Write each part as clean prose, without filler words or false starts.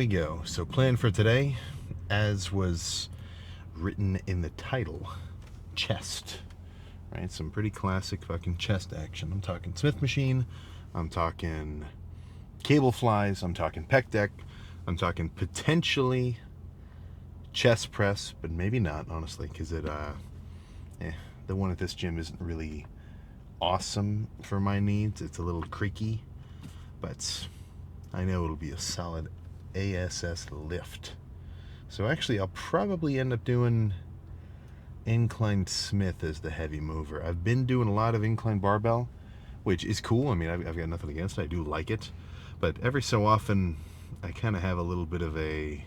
we go. So plan for today, as was written in the title, chest. Right, some pretty classic fucking chest action. I'm talking Smith machine, I'm talking cable flies, I'm talking pec deck, I'm talking potentially chest press, but maybe not, honestly, because the one at this gym isn't really awesome for my needs. It's a little creaky, but I know it'll be a solid ASS lift. So actually, I'll probably end up doing inclined Smith as the heavy mover. I've been doing a lot of inclined barbell, which is cool. I mean, I've got nothing against it. I do like it. But every so often, I kind of have a little bit of a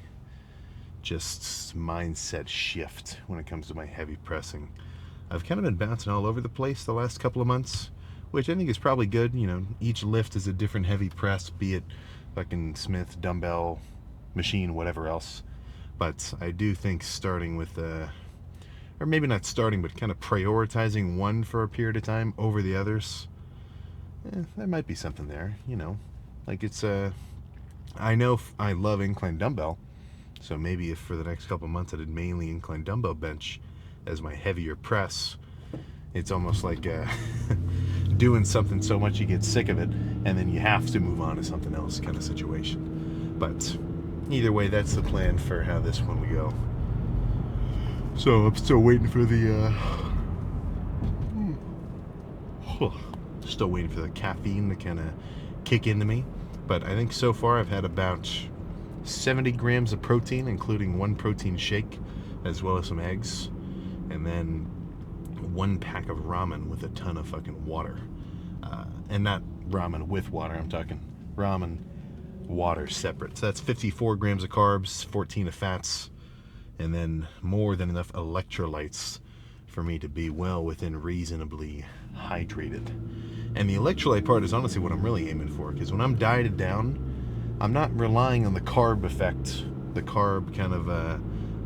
just mindset shift when it comes to my heavy pressing. I've kind of been bouncing all over the place the last couple of months, which I think is probably good. You know, each lift is a different heavy press, be it fucking Smith, dumbbell, machine, whatever else. But I do think starting with or maybe not starting, but kind of prioritizing one for a period of time over the others, there might be something there, you know. Like it's, I know I love incline dumbbell, so maybe if for the next couple months I did mainly incline dumbbell bench as my heavier press, it's almost like doing something so much you get sick of it, and then you have to move on to something else kind of situation. But either way, that's the plan for how this one will go. So I'm still waiting for the caffeine to kind of kick into me. But I think so far I've had about 70 grams of protein, including one protein shake, as well as some eggs, and then one pack of ramen with a ton of fucking water. And not ramen with water, I'm talking ramen, water separate. So that's 54 grams of carbs, 14 of fats, and then more than enough electrolytes for me to be well within reasonably hydrated. And the electrolyte part is honestly what I'm really aiming for, because when I'm dieted down, I'm not relying on the carb effect, the carb kind of, I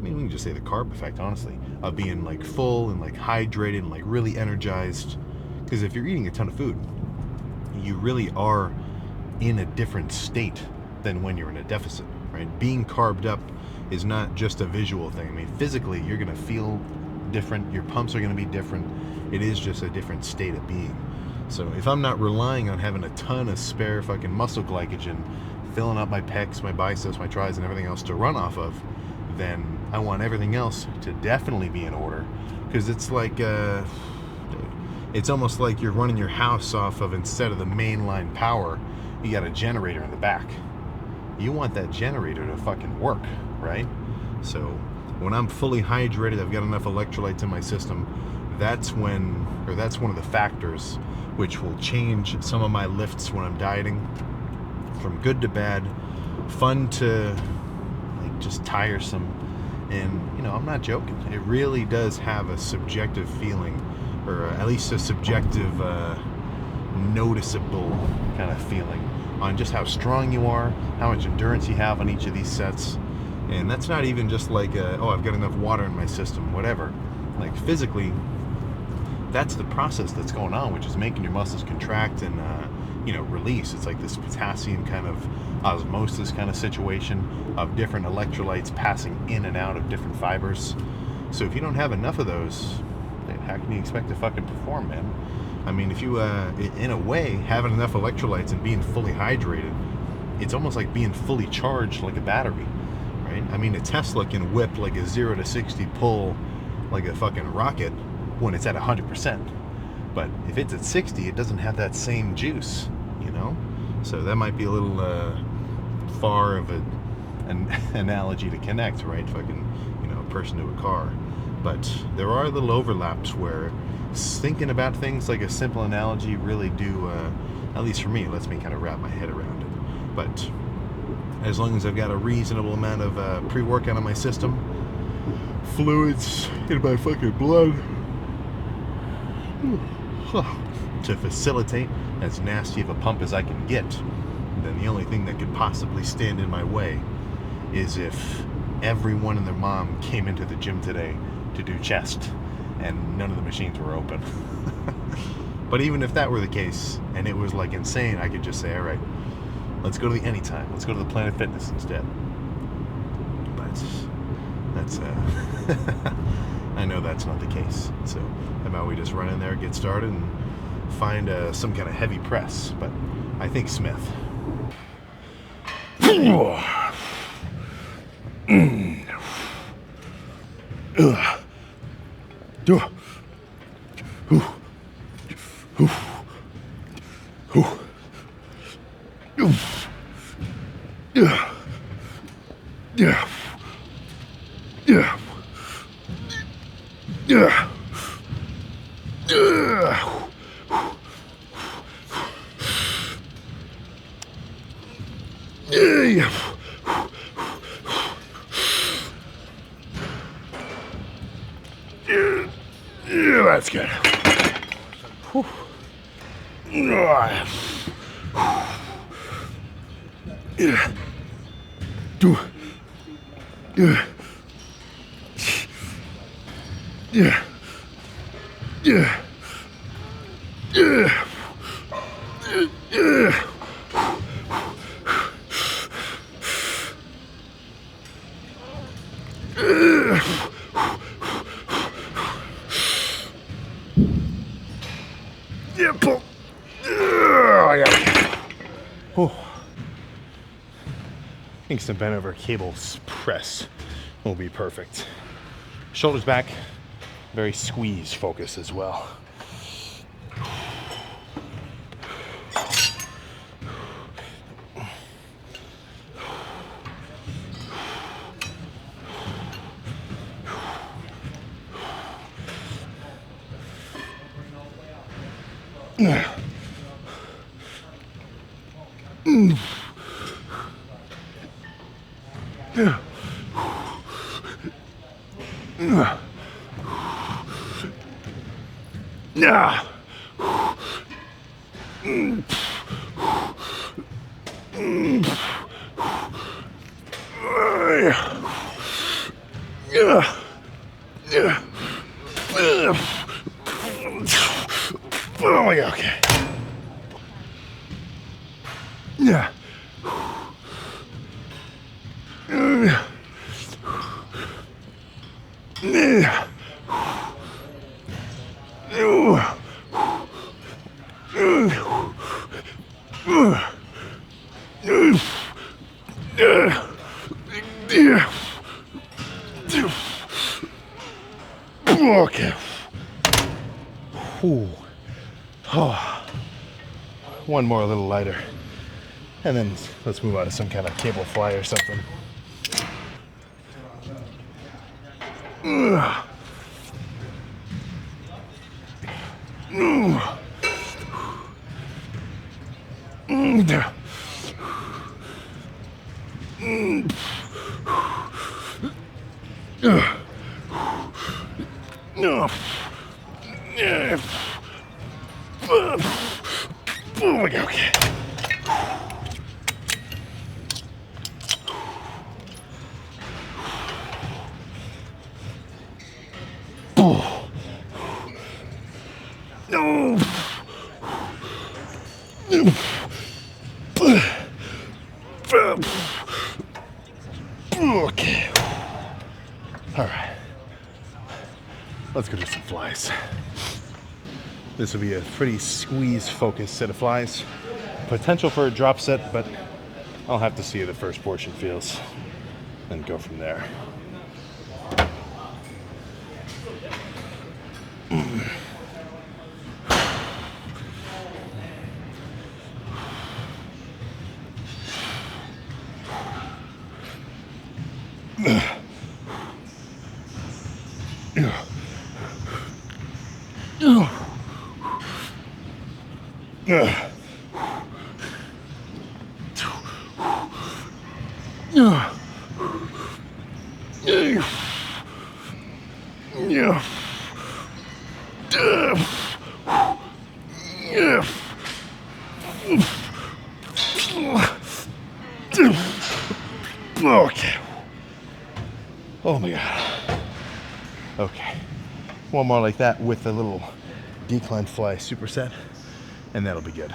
mean, we can just say the carb effect, honestly, of being like full and like hydrated and like really energized. Because if you're eating a ton of food, you really are in a different state than when you're in a deficit, right? Being carved up is not just a visual thing. I mean, physically, you're going to feel different. Your pumps are going to be different. It is just a different state of being. So if I'm not relying on having a ton of spare fucking muscle glycogen, filling up my pecs, my biceps, my tris, and everything else to run off of, then I want everything else to definitely be in order. Because it's like, it's almost like you're running your house off of, instead of the mainline power, you got a generator in the back. You want that generator to fucking work, right? So when I'm fully hydrated, I've got enough electrolytes in my system, that's one of the factors which will change some of my lifts when I'm dieting from good to bad, fun to like just tiresome. And you know, I'm not joking, it really does have a subjective feeling, or at least a subjective noticeable kind of feeling on just how strong you are, how much endurance you have on each of these sets. And that's not even just like, oh, I've got enough water in my system, whatever. Like physically, that's the process that's going on, which is making your muscles contract and, you know, release. It's like this potassium kind of osmosis kind of situation of different electrolytes passing in and out of different fibers. So if you don't have enough of those, then how can you expect to fucking perform, man? I mean, if you, in a way, having enough electrolytes and being fully hydrated, it's almost like being fully charged like a battery, right? I mean, a Tesla can whip like a 0 to 60 pull like a fucking rocket when it's at 100%. But if it's at 60, it doesn't have that same juice, you know? So that might be a little far of an analogy to connect, right? Fucking, you know, a person to a car. But there are little overlaps where thinking about things like a simple analogy really do, at least for me, it lets me kind of wrap my head around it. But as long as I've got a reasonable amount of pre-workout in my system, fluids in my fucking blood to facilitate as nasty of a pump as I can get, then the only thing that could possibly stand in my way is if everyone and their mom came into the gym today to do chest and none of the machines were open. But even if that were the case and it was like insane, I could just say, all right, let's go to the Anytime, let's go to the Planet Fitness instead. that's I know that's not the case. So how about we just run in there, get started, and find some kind of heavy press. But I think Smith. That's good. Whew. Pull. I think some bent over cables press will be perfect. Shoulders back, very squeeze focus as well. Oh my God, okay. Yeah. Okay. Ooh. Oh. One more, a little lighter. And then let's move on to some kind of cable fly or something. Oh my God, okay. Okay. All right. Let's go do some flies. This will be a pretty squeeze-focused set of flies. Potential for a drop set, but I'll have to see how the first portion feels and go from there. Okay. Oh my God. Okay. One more like that with a little decline fly superset, and that'll be good.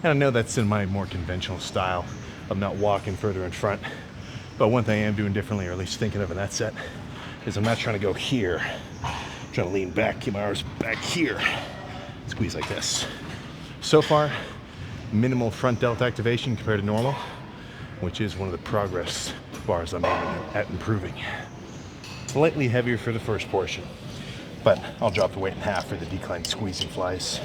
And I know that's in my more conventional style of not walking further in front, But one thing I am doing differently, or at least thinking of in that set, is I'm not trying to go here. I'm trying to lean back, keep my arms back here, squeeze like this. So far, minimal front delt activation compared to normal, which is one of the progress bars I'm aiming at improving. Slightly heavier for the first portion, but I'll drop the weight in half for the decline squeezing flies.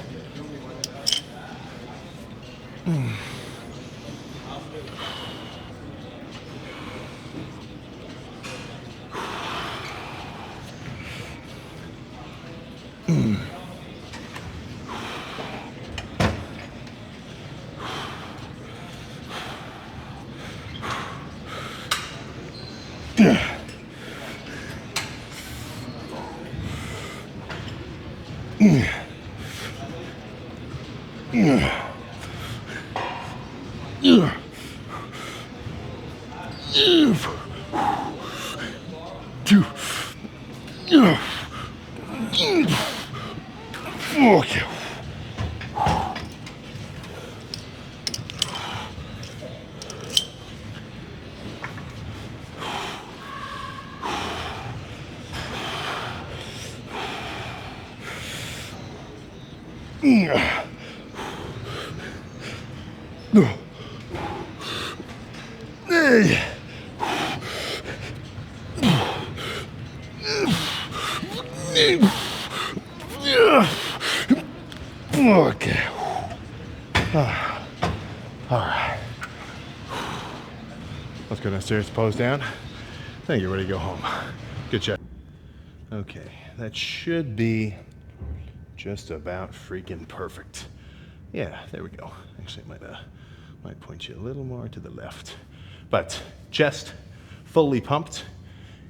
Okay. Okay. All right. Let's go downstairs, pose down. I think you're ready to go home. Good job. Okay, that should be just about freaking perfect. Yeah, there we go. Actually, might point you a little more to the left. But chest fully pumped.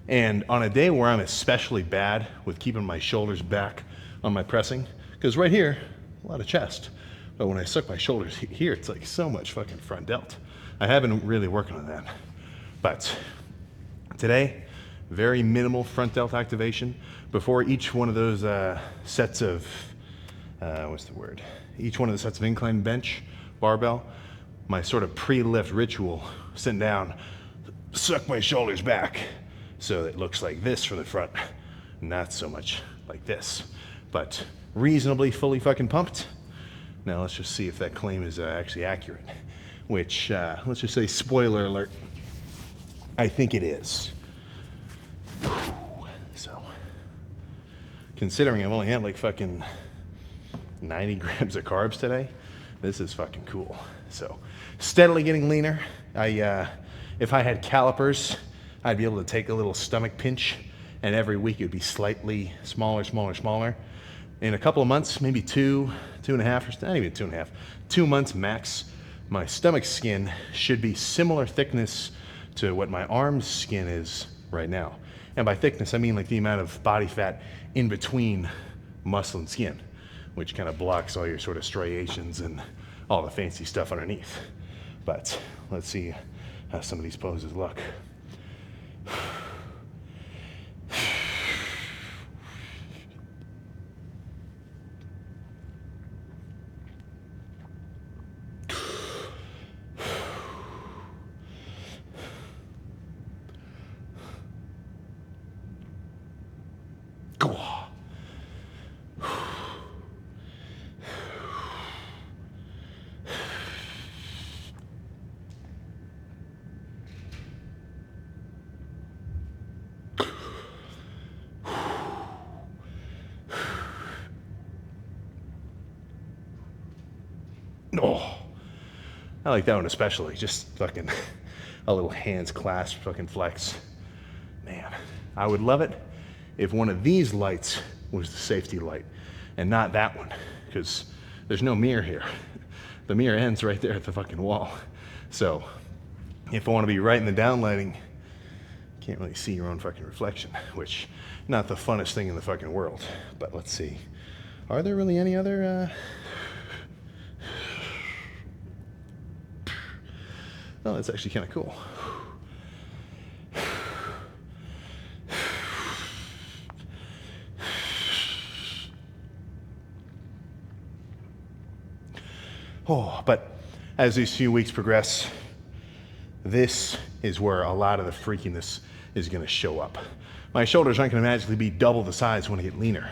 And on a day where I'm especially bad with keeping my shoulders back on my pressing, because right here, a lot of chest. But when I suck my shoulders here, it's like so much fucking front delt. I haven't really working on that. But today, very minimal front delt activation. Before each one of those sets of, each one of the sets of incline bench, barbell, my sort of pre-lift ritual, sitting down, suck my shoulders back so it looks like this from the front, not so much like this, but reasonably fully fucking pumped. Now let's just see if that claim is actually accurate, which, let's just say, spoiler alert, I think it is. So, considering I've only had like fucking 90 grams of carbs today, this is fucking cool. So, steadily getting leaner. If I had calipers, I'd be able to take a little stomach pinch, and every week it would be slightly smaller. In a couple of months, maybe 2.5, or not even 2.5, 2 months max, my stomach skin should be similar thickness to what my arm's skin is right now. And by thickness, I mean like the amount of body fat in between muscle and skin, which kind of blocks all your sort of striations and all the fancy stuff underneath. But let's see how some of these poses look. Oh, I like that one especially. Just fucking a little hands clasped fucking flex. Man, I would love it if one of these lights was the safety light and not that one, because there's no mirror here. The mirror ends right there at the fucking wall. So if I want to be right in the downlighting, can't really see your own fucking reflection, which not the funnest thing in the fucking world. But let's see. Are there really any other Oh, that's actually kind of cool. Oh, but as these few weeks progress, this is where a lot of the freakiness is going to show up. My shoulders aren't going to magically be double the size when I get leaner,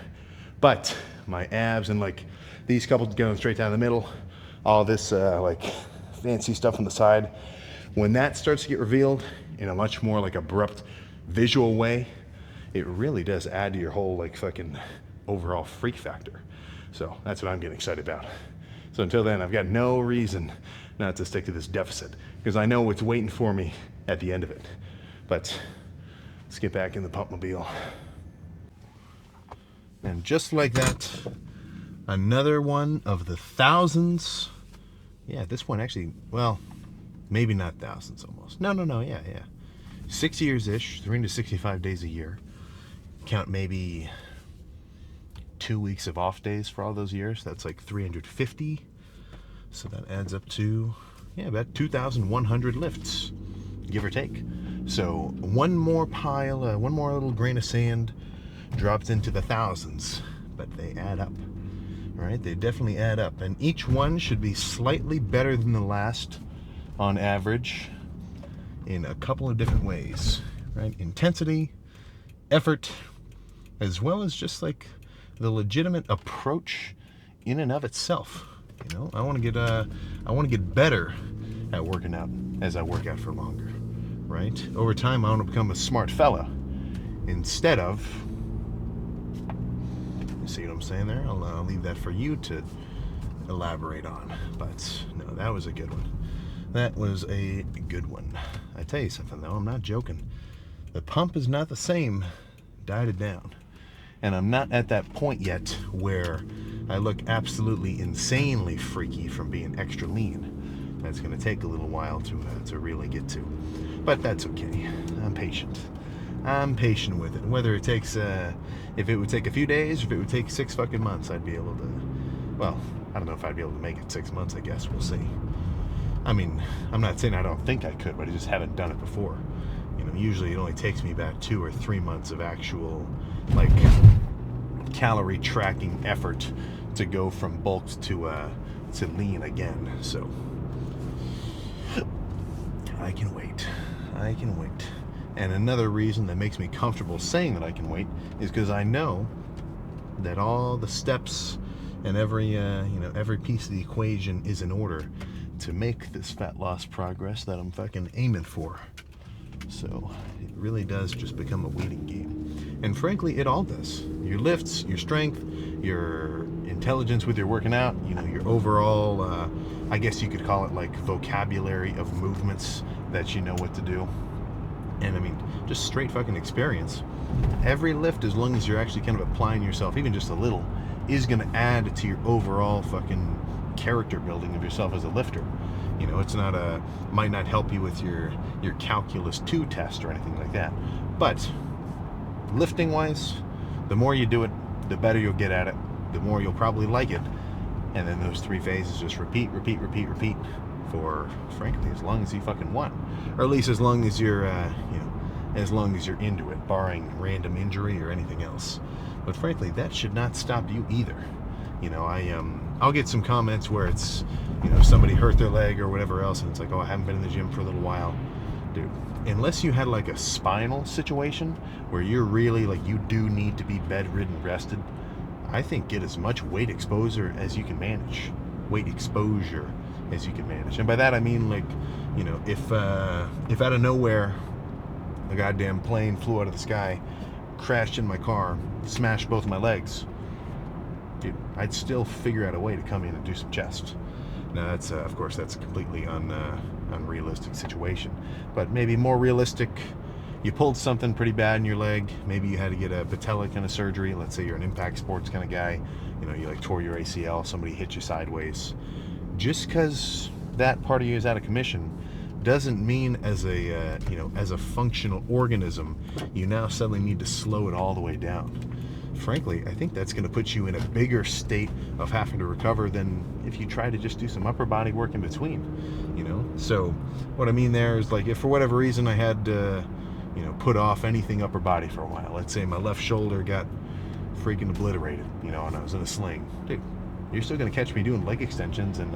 but my abs and like these couple going straight down the middle, all this like fancy stuff on the side, when that starts to get revealed in a much more like abrupt visual way, it really does add to your whole like fucking overall freak factor. So that's what I'm getting excited about. So until then, I've got no reason not to stick to this deficit because I know what's waiting for me at the end of it. But let's get back in the pumpmobile. And just like that, another one of the thousands. Yeah, this one actually, well, maybe not thousands almost. No, yeah. 6 years-ish, 365 days a year. Count maybe 2 weeks of off days for all those years. That's like 350. So that adds up to, yeah, about 2,100 lifts, give or take. So one more pile, one more little grain of sand drops into the thousands, but they add up, right? They definitely add up. And each one should be slightly better than the last on average in a couple of different ways, right? Intensity, effort, as well as just like the legitimate approach in and of itself. You know, I want to get better at working out as I work out for longer, right? Over time, I want to become a smart fella instead of, you see what I'm saying there? I'll leave that for you to elaborate on. But no, that was a good one. That was a good one. I tell you something though, I'm not joking. The pump is not the same. Dieted down. And I'm not at that point yet where I look absolutely insanely freaky from being extra lean. That's going to take a little while to really get to. But that's okay. I'm patient. I'm patient with it. Whether it takes, if it would take a few days, or if it would take 6 fucking months, I'd be able to, well, I don't know if I'd be able to make it 6 months, I guess. We'll see. I mean, I'm not saying I don't think I could, but I just haven't done it before. You know, usually it only takes me about 2 or 3 months of actual, like, calorie tracking effort to go from bulked to lean again. So I can wait. And another reason that makes me comfortable saying that I can wait is because I know that all the steps and every piece of the equation is in order to make this fat loss progress that I'm fucking aiming for. So it really does just become a waiting game. And frankly, it all does. Your lifts, your strength, your intelligence with your working out, you know, your overall, I guess you could call it like vocabulary of movements that you know what to do. And I mean, just straight fucking experience. Every lift, as long as you're actually kind of applying yourself, even just a little, is going to add to your overall fucking character building of yourself as a lifter. You know, it's not might not help you with your calculus 2 test or anything like that. But lifting wise, the more you do it, the better you'll get at it, the more you'll probably like it. And then those 3 phases just repeat for, frankly, as long as you fucking want. Or at least as long as you're, as long as you're into it, barring random injury or anything else. But frankly, that should not stop you either. You know, I'll get some comments where it's, you know, somebody hurt their leg or whatever else, and it's like, oh, I haven't been in the gym for a little while. Dude, unless you had like a spinal situation where you're really like, you do need to be bedridden rested, I think get as much weight exposure as you can manage. And by that I mean, like, you know, if out of nowhere a goddamn plane flew out of the sky, crashed in my car, smashed both my legs, dude, I'd still figure out a way to come in and do some chest. Now that's of course that's a completely unrealistic situation, but maybe more realistic. You pulled something pretty bad in your leg. Maybe you had to get a patella kind of surgery. Let's say you're an impact sports kind of guy. You know, you like tore your ACL. Somebody hit you sideways. Just because that part of you is out of commission doesn't mean as a as a functional organism you now suddenly need to slow it all the way down. Frankly, I think that's going to put you in a bigger state of having to recover than if you try to just do some upper body work in between, you know? So what I mean there is, like, if for whatever reason I had to, you know, put off anything upper body for a while, let's say my left shoulder got freaking obliterated, you know, and I was in a sling, dude, you're still going to catch me doing leg extensions and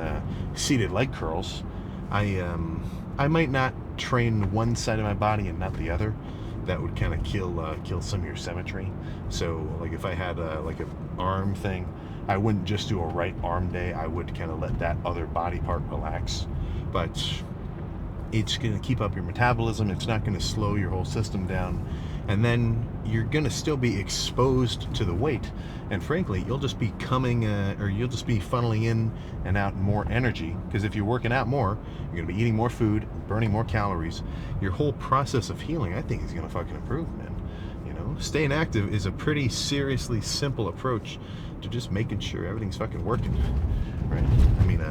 seated leg curls. I might not train one side of my body and not the other. That would kind of kill some of your symmetry. So like if I had like an arm thing, I wouldn't just do a right arm day. I would kind of let that other body part relax. But it's going to keep up your metabolism. It's not going to slow your whole system down. And then you're going to still be exposed to the weight. And frankly, you'll just be you'll just be funneling in and out more energy. Because if you're working out more, you're going to be eating more food, burning more calories. Your whole process of healing, I think, is going to fucking improve, man. You know, staying active is a pretty seriously simple approach to just making sure everything's fucking working. Right? I mean,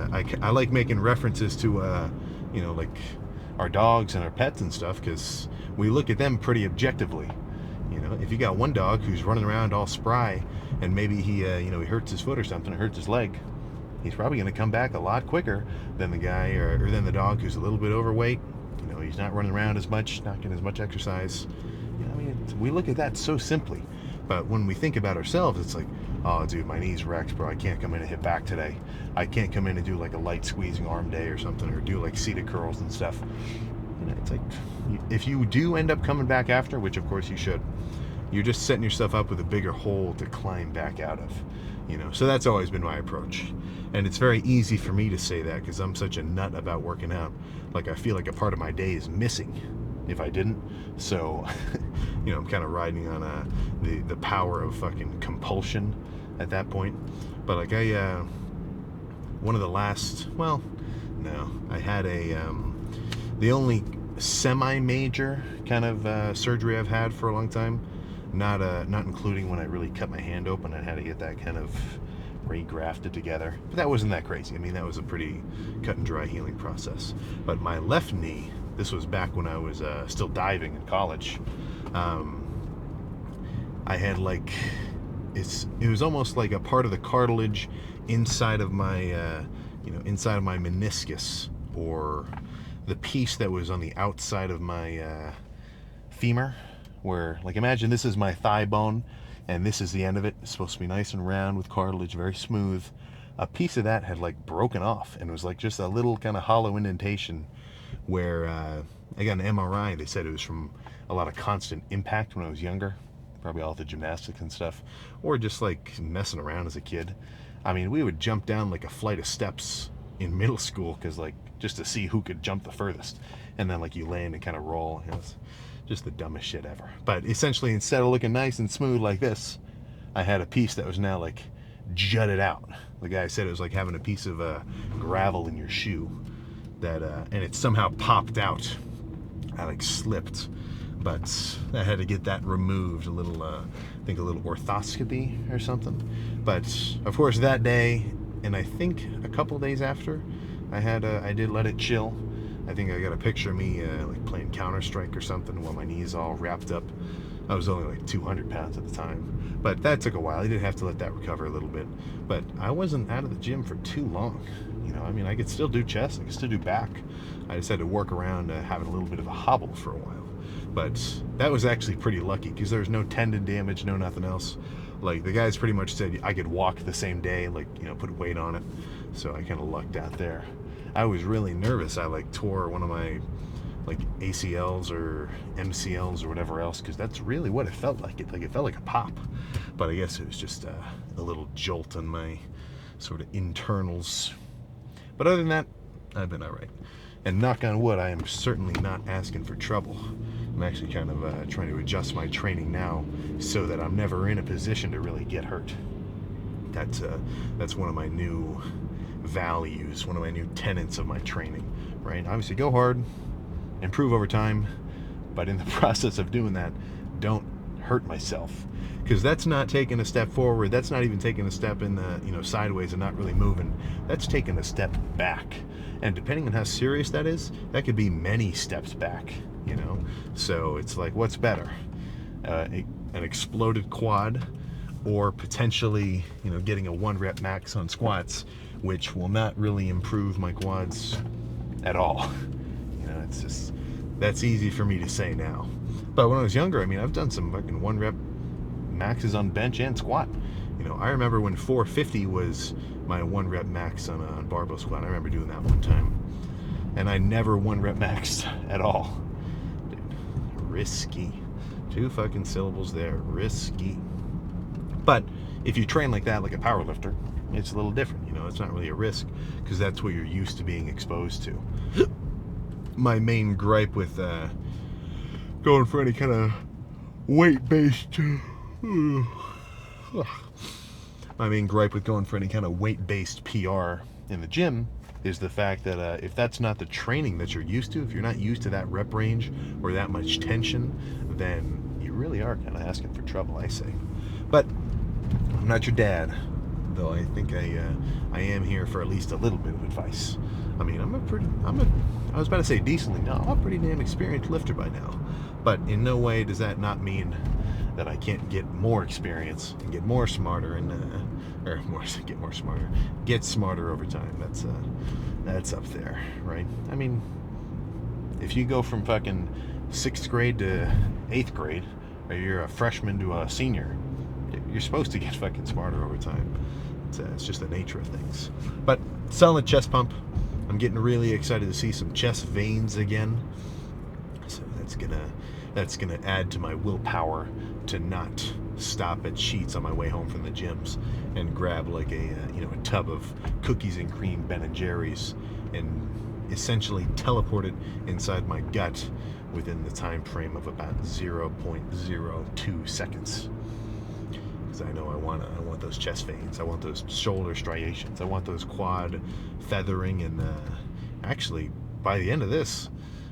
I like making references to, you know, like our dogs and our pets and stuff, because we look at them pretty objectively. You know, if you got one dog who's running around all spry and maybe he you know, he hurts his foot or something, or hurts his leg, he's probably going to come back a lot quicker than the guy or than the dog who's a little bit overweight. You know, he's not running around as much, not getting as much exercise. You know, I mean, we look at that so simply, but when we think about ourselves, it's like, oh, dude, my knee's wrecked, bro. I can't come in and hit back today. I can't come in and do like a light squeezing arm day or something, or do like seated curls and stuff. You know, it's like, if you do end up coming back after, which of course you should, you're just setting yourself up with a bigger hole to climb back out of. You know, so that's always been my approach. And it's very easy for me to say that because I'm such a nut about working out. Like, I feel like a part of my day is missing if I didn't. So, you know, I'm kind of riding on the power of fucking compulsion at that point. But like one of the last, well, no, I had the only semi-major kind of surgery I've had for a long time, not including when I really cut my hand open. I had to get that kind of regrafted together, but that wasn't that crazy. I mean, that was a pretty cut and dry healing process. But my left knee, this was back when I was still diving in college. I had like, it was almost like a part of the cartilage inside of my, you know, inside of my meniscus, or the piece that was on the outside of my femur, where, like, imagine this is my thigh bone and this is the end of it. It's supposed to be nice and round with cartilage, very smooth. A piece of that had like broken off, and it was like just a little kind of hollow indentation where I got an MRI. They said it was from a lot of constant impact when I was younger, probably all the gymnastics and stuff, or just like messing around as a kid. I mean, we would jump down like a flight of steps in middle school, because like, just to see who could jump the furthest, and then like you land and kind of roll. It was just the dumbest shit ever. But essentially, instead of looking nice and smooth like this, I had a piece that was now like jutted out. The guy said it was like having a piece of gravel in your shoe that and it somehow popped out. I like slipped, but I had to get that removed. A little I think a little orthoscopy or something. But of course that day, and I think a couple days after, I did let it chill. I think I got a picture of me like playing Counter-Strike or something while my knees all wrapped up. I was only like 200 pounds at the time, but that took a while. I did have to let that recover a little bit, but I wasn't out of the gym for too long. You know, I mean, I could still do chest, I could still do back. I just had to work around having a little bit of a hobble for a while. But that was actually pretty lucky, because there was no tendon damage, no nothing else. Like, the guys pretty much said I could walk the same day, like, you know, put weight on it. So I kind of lucked out there. I was really nervous. I like tore one of my like ACLs or MCLs or whatever else, because that's really what it felt like. It felt like a pop, but I guess it was just a little jolt on my sort of internals. But other than that, I've been all right. And knock on wood, I am certainly not asking for trouble. I'm actually kind of trying to adjust my training now so that I'm never in a position to really get hurt. That's one of my new values, one of my new tenets of my training, right? Obviously, go hard, improve over time, but in the process of doing that, don't hurt myself, because that's not taking a step forward. That's not even taking a step in the, you know, sideways and not really moving. That's taking a step back, and depending on how serious that is, that could be many steps back, you know. So it's like, what's better, an exploded quad, or potentially, you know, getting a 1 rep max on squats, which will not really improve my quads at all. You know, it's just, that's easy for me to say now. But when I was younger, I mean, I've done some fucking 1 rep maxes on bench and squat. You know, I remember when 450 was my 1 rep max on barbell squat. I remember doing that one time. and I never 1-rep maxed at all. Dude, risky. 2 fucking syllables there. Risky. But if you train like that, like a power lifter, it's a little different. You know, it's not really a risk because that's what you're used to being exposed to. My main gripe with going for any kind of weight-based my main gripe with going for any kind of weight-based PR in the gym is the fact that if that's not the training that you're used to, if you're not used to that rep range or that much tension, then you really are kind of asking for trouble, I say. But I'm not your dad, though I think I am here for at least a little bit of advice. I mean, I was about to say decently, no, I'm a pretty damn experienced lifter by now. But in no way does that not mean that I can't get more experience and get more smarter and get smarter over time. That's up there, right? I mean, if you go from fucking 6th grade to 8th grade, or you're a freshman to a senior, you're supposed to get fucking smarter over time. It's just the nature of things. But solid chest pump. I'm getting really excited to see some chest veins again. So that's gonna add to my willpower to not stop at Sheetz on my way home from the gyms and grab like a tub of cookies and cream Ben and Jerry's and essentially teleport it inside my gut within the time frame of about 0.02 seconds. Because I know I want those chest veins, I want those shoulder striations, I want those quad feathering, and actually by the end of this,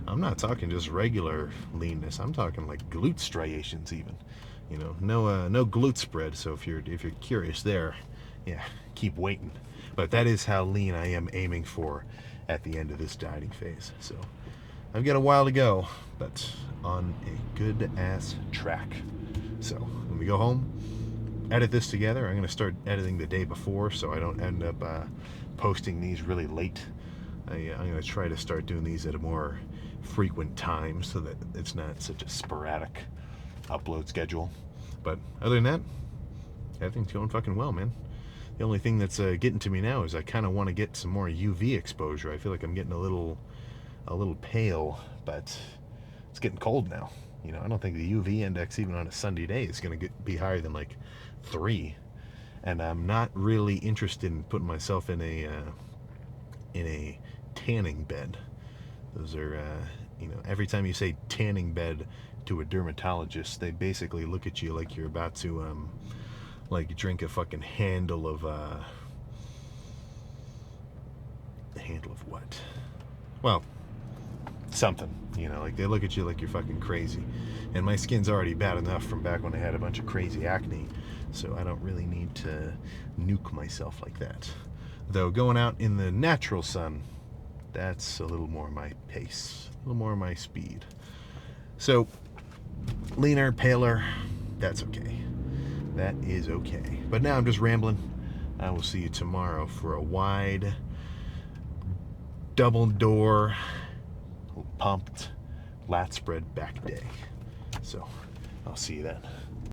I'm not talking just regular leanness. I'm talking like glute striations even. You know, no glute spread. So if you're curious there, yeah, keep waiting. But that is how lean I am aiming for at the end of this dieting phase. So I've got a while to go, but on a good ass track. So when we go home, edit this together. I'm going to start editing the day before so I don't end up posting these really late. I'm going to try to start doing these at a more frequent time so that it's not such a sporadic upload schedule. But other than that, everything's going fucking well, man. The only thing that's getting to me now is I kind of want to get some more UV exposure. I feel like I'm getting a little pale, but it's getting cold now. You know, I don't think the UV index even on a Sunday day is going to be higher than like 3. And I'm not really interested in putting myself in a tanning bed. Those are, every time you say tanning bed to a dermatologist, they basically look at you like you're about to, like, drink a fucking handle of what? Well, something, like they look at you like you're fucking crazy. And my skin's already bad enough from back when I had a bunch of crazy acne, so I don't really need to nuke myself like that. Though going out in the natural sun, that's a little more my pace, a little more my speed. So, leaner, paler, that's okay. That is okay. But now I'm just rambling. I will see you tomorrow for a wide, double door, pumped, lat spread back day. So, I'll see you then.